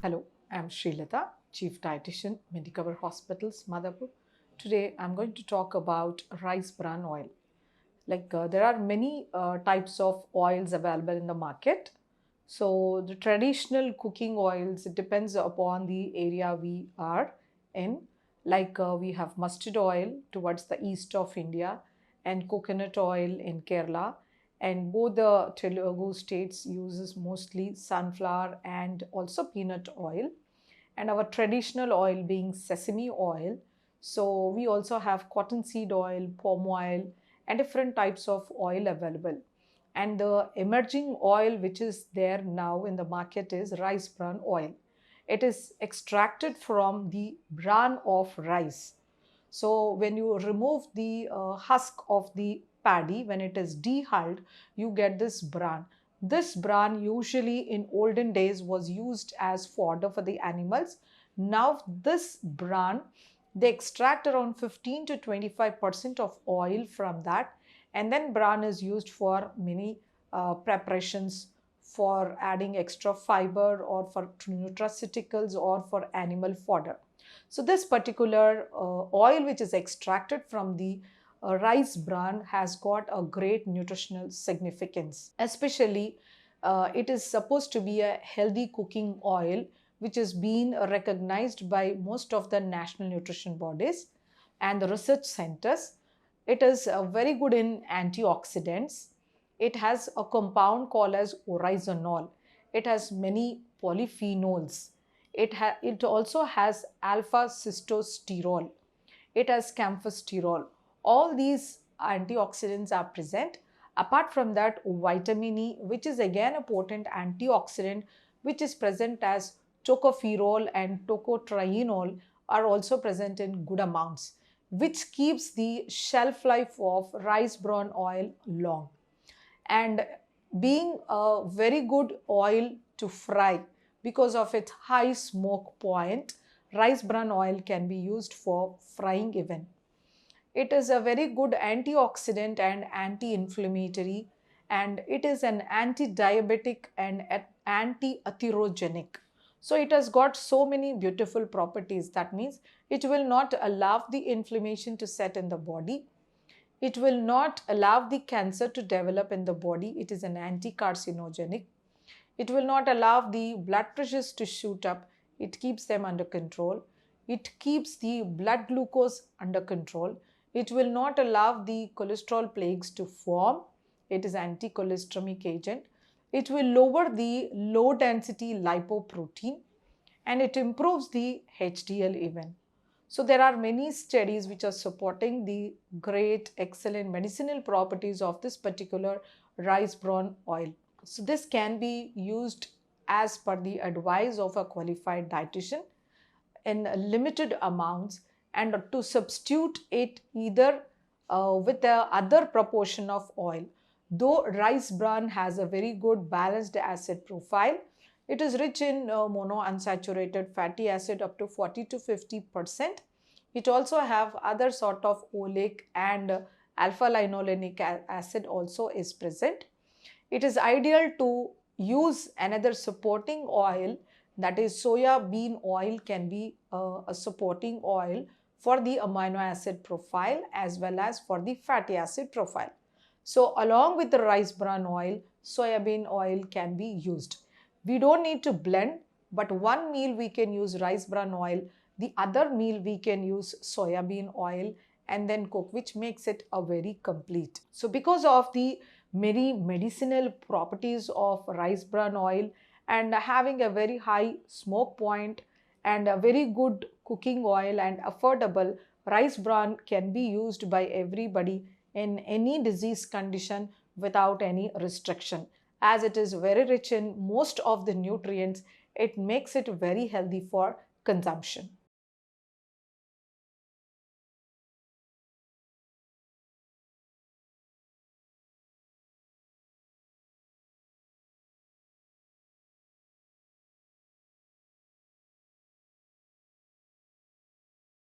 Hello, I'm Srilatha, Chief Dietitian, Medicover Hospitals, Madhapur. Today, I'm going to talk about rice bran oil. There are many types of oils available in the market. So the traditional cooking oils, it depends upon the area we are in. We have mustard oil towards the east of India and coconut oil in Kerala. And both the Telugu states uses mostly sunflower and also peanut oil. And our traditional oil being sesame oil. So we also have cottonseed oil, palm oil, and different types of oil available. And the emerging oil which is there now in the market is rice bran oil. It is extracted from the bran of rice. So when you remove the husk of the paddy, when it is dehulled, you get this bran. This bran usually in olden days was used as fodder for the animals. Now this bran, they extract around 15 to 25% of oil from that, and then bran is used for many preparations for adding extra fiber or for nutraceuticals or for animal fodder. So this particular oil which is extracted from the rice bran has got a great nutritional significance. Especially it is supposed to be a healthy cooking oil which is being recognized by most of the national nutrition bodies and the research centers. It is very good in antioxidants. It has a compound called as oryzanol. It has many polyphenols. It also has alpha cystosterol. It has camphorsterol. All these antioxidants are present. Apart from that, vitamin E, which is again a potent antioxidant, which is present as tocopherol and tocotrienol, are also present in good amounts, which keeps the shelf life of rice bran oil long. And being a very good oil to fry, because of its high smoke point, rice bran oil can be used for frying even. It is a very good antioxidant and anti-inflammatory, and it is an anti-diabetic and anti-atherogenic. So it has got so many beautiful properties. That means it will not allow the inflammation to set in the body. It will not allow the cancer to develop in the body. It is an anti-carcinogenic. It will not allow the blood pressures to shoot up. It keeps them under control. It keeps the blood glucose under control. It will not allow the cholesterol plaques to form. It is anti-cholesteremic agent. It will lower the low density lipoprotein, and it improves the HDL even. So there are many studies which are supporting the great, excellent medicinal properties of this particular rice bran oil. So this can be used as per the advice of a qualified dietitian in limited amounts, and to substitute it either with the other proportion of oil. Though rice bran has a very good balanced acid profile, it is rich in monounsaturated fatty acid up to 40 to 50%. It also have other sort of oleic and alpha-linolenic acid also is present. It is ideal to use another supporting oil, that is soya bean oil can be a supporting oil for the amino acid profile as well as for the fatty acid profile. So along with the rice bran oil, soybean oil can be used. We don't need to blend, but one meal we can use rice bran oil, the other meal we can use soybean oil and then cook, which makes it a very complete. So because of the many medicinal properties of rice bran oil and having a very high smoke point and a very good cooking oil and affordable, rice bran can be used by everybody in any disease condition without any restriction. As it is very rich in most of the nutrients, it makes it very healthy for consumption.